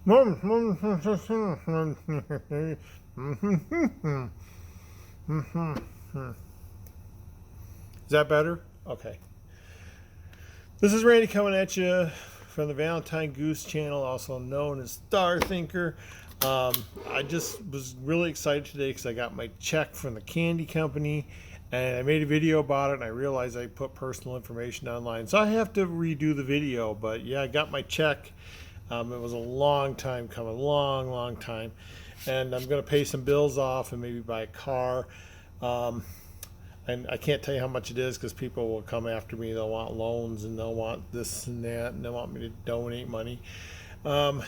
that better? Okay. This is Randy coming at you from the Valentine Goose channel, also known as Star Thinker. I just was really excited today because I got my check from the candy company and I made a video about it and I realized I put personal information online. So I have to redo the video, but yeah, I got my check. It was a long time coming, long time. And I'm going to pay some bills off and maybe buy a car. And I can't tell you how much it is because people will come after me. They'll want loans and they'll want this and that and they'll want me to donate money. Of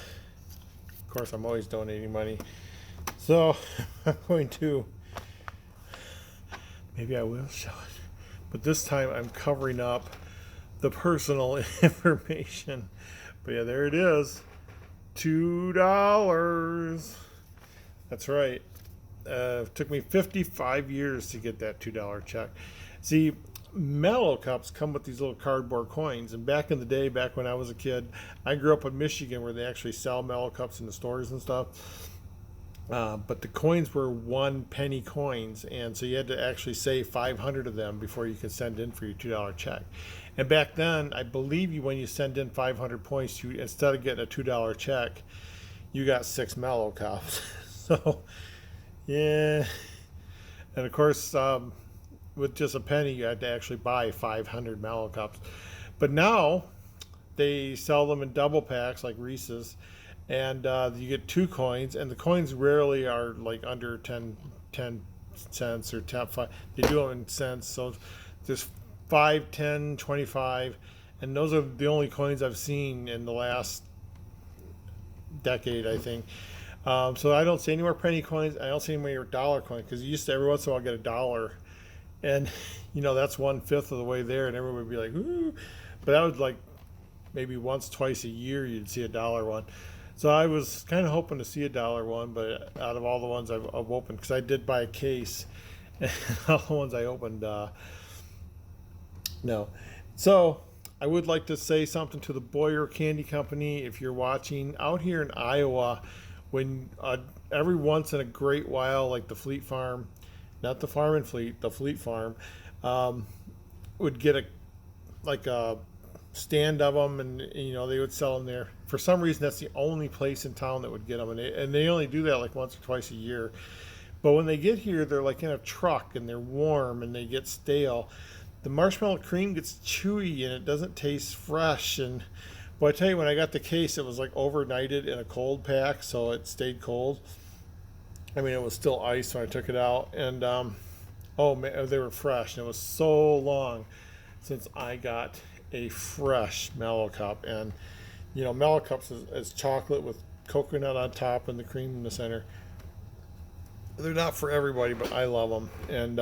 course, I'm always donating money. So I'm going to, maybe I will show it. But this time I'm covering up the personal information. But yeah, there it is. $2. That's right. It took me 55 years to get that $2 check. See, Mellow Cups come with these little cardboard coins. And back in the day, back when I was a kid, I grew up in Michigan where they actually sell Mellow Cups in the stores and stuff. But the coins were 1 penny coins. And so you had to actually save 500 of them before you could send in for your $2 check. And back then, I believe when you send in 500 points, you, instead of getting a $2 check, you got 6 Mellow Cups. So, yeah. And of course, with just a penny, you had to actually buy 500 Mellow Cups. But now, they sell them in double packs like Reese's. And you get 2 coins. And the coins rarely are like under 10 cents or 5. They do them in cents. So there's 5, 10, 25. And those are the only coins I've seen in the last decade, I think. So I don't see any more penny coins. I don't see any more dollar coins because you used to every once in a while get $1, and you know that's 1/5 of the way there, and everyone would be like, "Ooh!" But that was like maybe once, twice a year you'd see a dollar one. So I was kind of hoping to see a dollar one, but out of all the ones I've opened, because I did buy a case, and all the ones I opened, no. So I would like to say something to the Boyer Candy Company. If you're watching out here in Iowa, when every once in a great while, like the Fleet Farm, not the Farm and Fleet, the Fleet Farm, would get a stand of them, and you know they would sell them there. For some reason, that's the only place in town that would get them, and they only do that like once or twice a year. But when they get here, they're like in a truck and they're warm and they get stale. The marshmallow cream gets chewy and it doesn't taste fresh. And well, I tell you, when I got the case, it was like overnighted in a cold pack, so it stayed cold. I mean, it was still ice when I took it out, and oh man, they were fresh. And it was so long since I got a fresh Mellow Cup, and you know, Mellow Cups is chocolate with coconut on top and the cream in the center. They're not for everybody, but I love them. And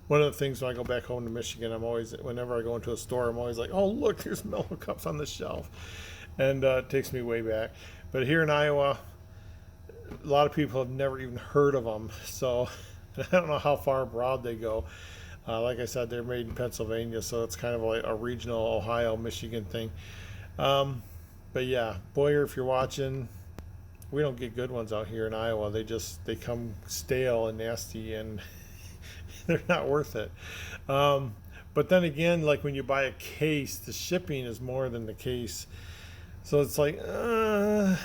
one of the things when I go back home to Michigan, I'm always, whenever I go into a store, I'm always like, oh, look, there's Mellow Cups on the shelf. And it takes me way back. But here in Iowa, a lot of people have never even heard of them. So I don't know how far abroad they go. Like I said, they're made in Pennsylvania, so it's kind of like a regional Ohio, Michigan thing. But yeah, Boyer, if you're watching, we don't get good ones out here in Iowa. They come stale and nasty, and they're not worth it. But then again, like when you buy a case, the shipping is more than the case. So it's like, I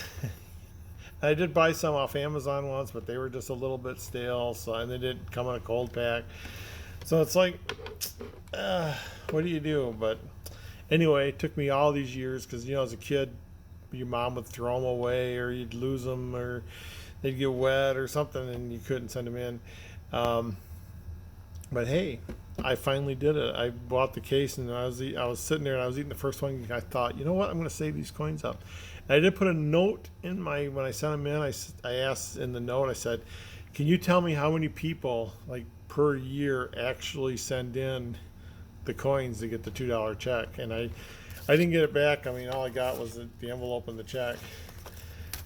did buy some off Amazon once, but they were just a little bit stale. So, and they didn't come in a cold pack. So it's like, what do you do? But anyway, it took me all these years because, you know, as a kid, your mom would throw them away or you'd lose them or they'd get wet or something and you couldn't send them in. But hey, I finally did it. I bought the case and I was sitting there and I was eating the first one. And I thought, you know what? I'm going to save these coins up. And I did put a note in when I sent them in. I asked in the note, I said, can you tell me how many people like per year actually send in the coins to get the $2 check? And I didn't get it back. I mean, all I got was the envelope and the check.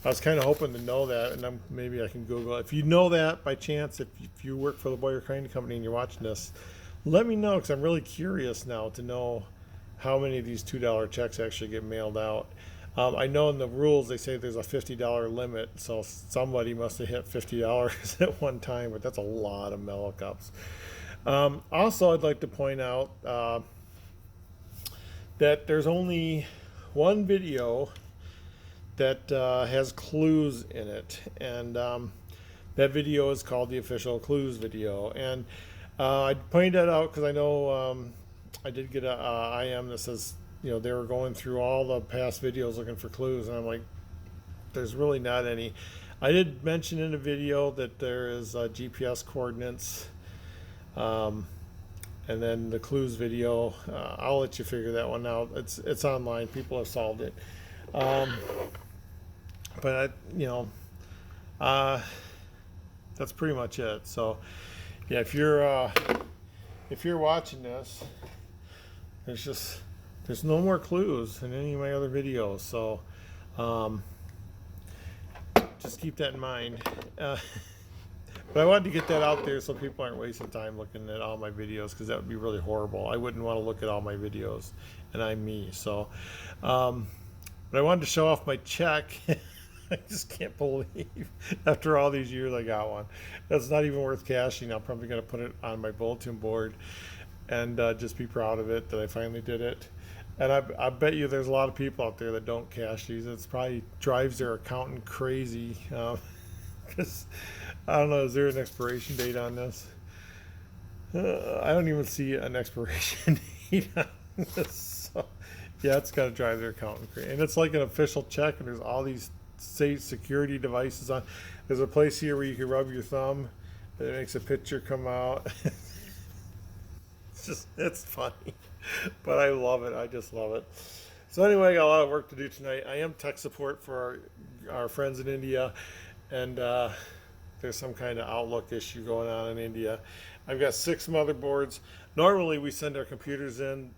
I was kind of hoping to know that, and maybe I can Google it. If you know that by chance, if you work for the Boyer Candy Company and you're watching this, let me know because I'm really curious now to know how many of these $2 checks actually get mailed out. I know in the rules they say there's a $50 limit, so somebody must have hit $50 at one time, but that's a lot of mellow cups. Also, I'd like to point out that there's only one video that has clues in it, and that video is called the official clues video. And I pointed that out because I know I did get a IM that says, you know, they were going through all the past videos looking for clues, and I'm like, there's really not any. I did mention in the video that there is GPS coordinates, and then the clues video. I'll let you figure that one out. It's online. People have solved it. But that's pretty much it. So yeah, if you're watching this, there's no more clues in any of my other videos. So just keep that in mind. But I wanted to get that out there so people aren't wasting time looking at all my videos, because that would be really horrible. I wouldn't want to look at all my videos, and I'm me. So, but I wanted to show off my check. I just can't believe after all these years I got one. That's not even worth cashing. I'm probably going to put it on my bulletin board and just be proud of it that I finally did it. And I bet you there's a lot of people out there that don't cash these. It's probably drives their accountant crazy. Because I don't know, is there an expiration date on this? I don't even see an expiration date on this. So, yeah, it's got to drive their accountant crazy. And it's like an official check, and there's all these safe security devices on. There's a place here where you can rub your thumb, and it makes a picture come out. It's funny, but I love it. I just love it. So anyway, I got a lot of work to do tonight. I am tech support for our friends in India, and there's some kind of Outlook issue going on in India. I've got 6 motherboards. Normally we send our computers in,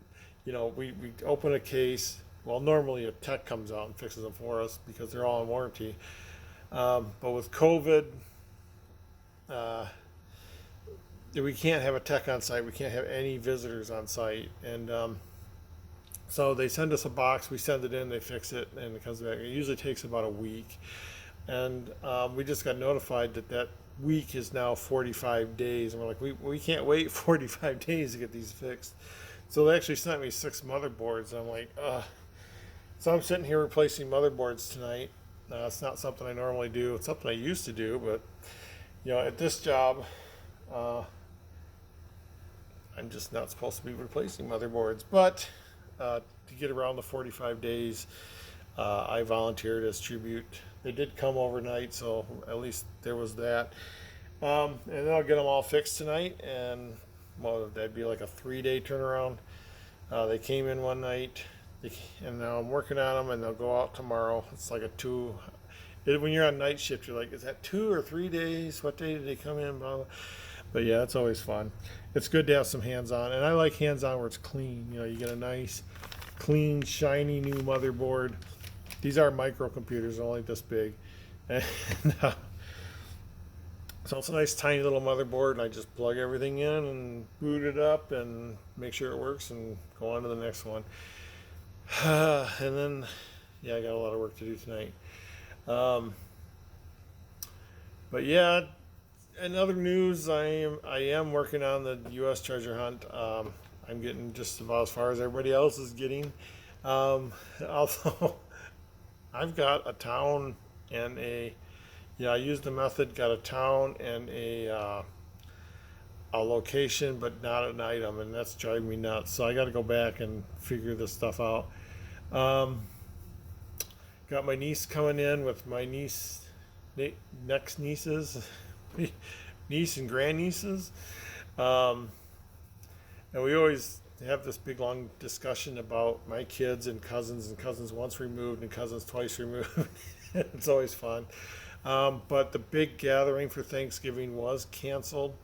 you know, we open a case. Well, normally a tech comes out and fixes them for us because they're all in warranty. But with COVID, we can't have a tech on site. We can't have any visitors on site. And so they send us a box. We send it in. They fix it, and it comes back. It usually takes about a week. And we just got notified that week is now 45 days. And we're like, we can't wait 45 days to get these fixed. So they actually sent me 6 motherboards. And I'm like, ugh. So I'm sitting here replacing motherboards tonight. It's not something I normally do. It's something I used to do. But, you know, at this job, I'm just not supposed to be replacing motherboards. But to get around the 45 days, I volunteered as tribute. They did come overnight, so at least there was that. And then I'll get them all fixed tonight, and well, that'd be like a 3-day turnaround. They came in one night, and now I'm working on them, and they'll go out tomorrow. It's like a 2. When you're on night shift, you're like, is that 2 or 3 days? What day did they come in? Blah, blah. But yeah, it's always fun. It's good to have some hands-on, and I like hands-on where it's clean. You know, you get a nice, clean, shiny new motherboard. These are microcomputers, only this big. And so it's a nice tiny little motherboard, and I just plug everything in and boot it up and make sure it works and go on to the next one. And then, yeah, I got a lot of work to do tonight. But yeah, in other news, I am working on the U.S. treasure hunt. I'm getting just about as far as everybody else is getting. Although I've got a town and I used the method, got a town and a location, but not an item, and that's driving me nuts. So I got to go back and figure this stuff out. Got my niece coming in with my next nieces, niece and grandnieces, and we always have this big long discussion about my kids and cousins once removed and cousins twice removed. It's always fun. But the big gathering for Thanksgiving was canceled.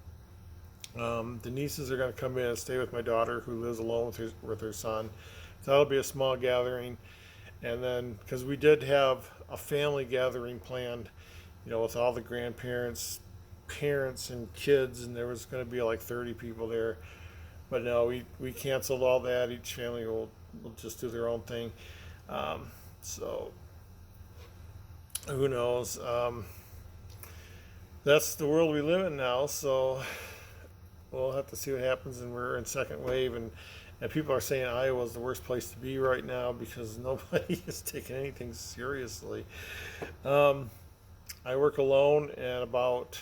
The nieces are going to come in and stay with my daughter, who lives alone with her son. So that'll be a small gathering. And then, because we did have a family gathering planned, you know, with all the grandparents, parents, and kids, and there was going to be like 30 people there. But no, we canceled all that. Each family will just do their own thing. So who knows? That's the world we live in now. So we'll have to see what happens. And we're in second wave, and people are saying Iowa is the worst place to be right now because nobody is taking anything seriously. I work alone, and about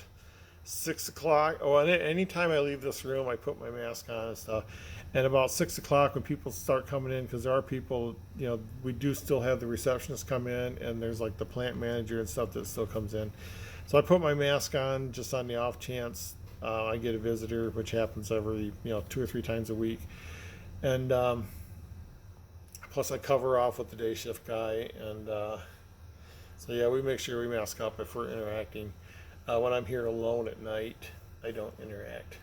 6 o'clock. Oh, and anytime I leave this room, I put my mask on and stuff. And about 6 o'clock, when people start coming in, because there are people, we do still have the receptionist come in, and there's like the plant manager and stuff that still comes in. So I put my mask on just on the off chance I get a visitor, which happens every 2 or 3 times a week. And plus, I cover off with the day shift guy, and so yeah, we make sure we mask up if we're interacting. When I'm here alone at night, I don't interact.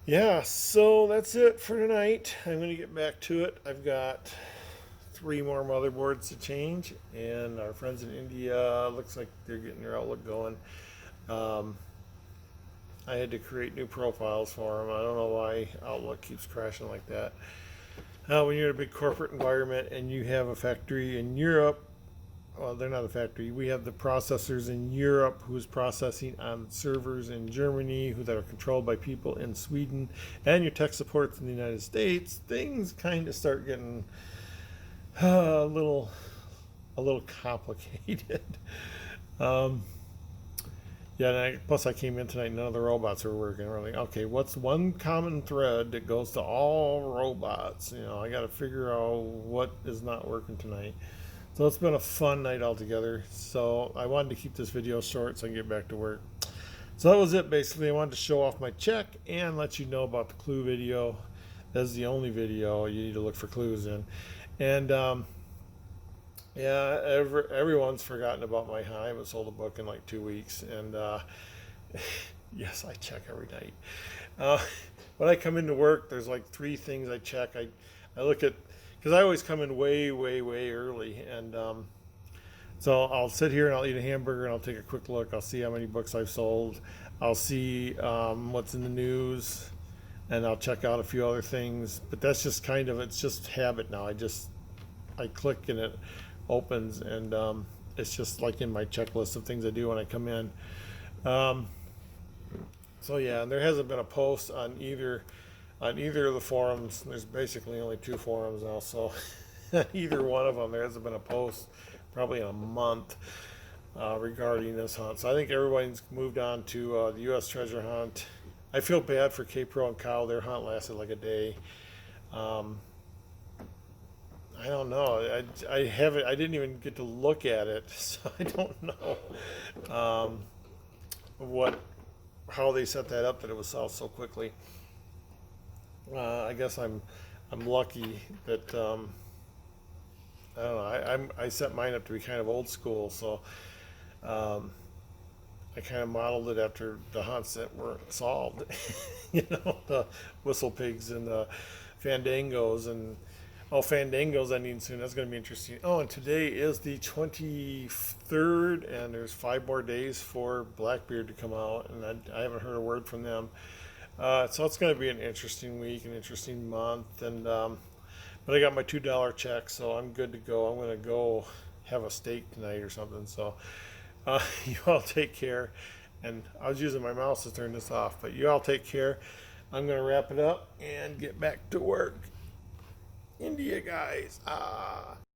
Yeah, so that's it for tonight. I'm going to get back to it. I've got 3 more motherboards to change, and our friends in India looks like they're getting their Outlook going. I had to create new profiles for them. I don't know why Outlook keeps crashing like that. When you're in a big corporate environment and you have a factory in Europe, well, they're not a factory. We have the processors in Europe who's processing on servers in Germany that are controlled by people in Sweden, and your tech supports in the United States. Things kind of start getting a little complicated. Yeah, and plus I came in tonight, none of the robots are working. We're like, okay, what's one common thread that goes to all robots? I got to figure out what is not working tonight. So it's been a fun night altogether. So I wanted to keep this video short so I can get back to work. So that was it basically. I wanted to show off my check and let you know about the clue video. That's the only video you need to look for clues in. And yeah, everyone's forgotten about my hunt. I haven't sold a book in like 2 weeks. And yes, I check every night. When I come into work, there's like 3 things I check. I look at, because I always come in way, way, way early. And so I'll sit here and I'll eat a hamburger and I'll take a quick look. I'll see how many books I've sold. I'll see what's in the news, and I'll check out a few other things. But that's just it's just habit now. I click and it opens, and it's just like in my checklist of things I do when I come in. So yeah, and there hasn't been a post on either of the forums. There's basically only 2 forums now, so either one of them, there hasn't been a post probably in a month regarding this hunt. So I think everybody's moved on to the U.S. treasure hunt. I feel bad for K-Pro and Kyle. Their hunt lasted like a day. I don't know. I didn't even get to look at it, so I don't know how they set that up that it was solved so quickly. I guess I'm lucky that I don't know. I set mine up to be kind of old school, so I kind of modeled it after the hunts that weren't solved. The whistle pigs and the fandangos, and Fandango's ending soon. That's going to be interesting. Oh, and today is the 23rd, and there's 5 more days for Blackbeard to come out, and I haven't heard a word from them. So it's going to be an interesting week, an interesting month, and but I got my $2 check, so I'm good to go. I'm going to go have a steak tonight or something. So you all take care, and I was using my mouse to turn this off, but you all take care. I'm going to wrap it up and get back to work. India guys.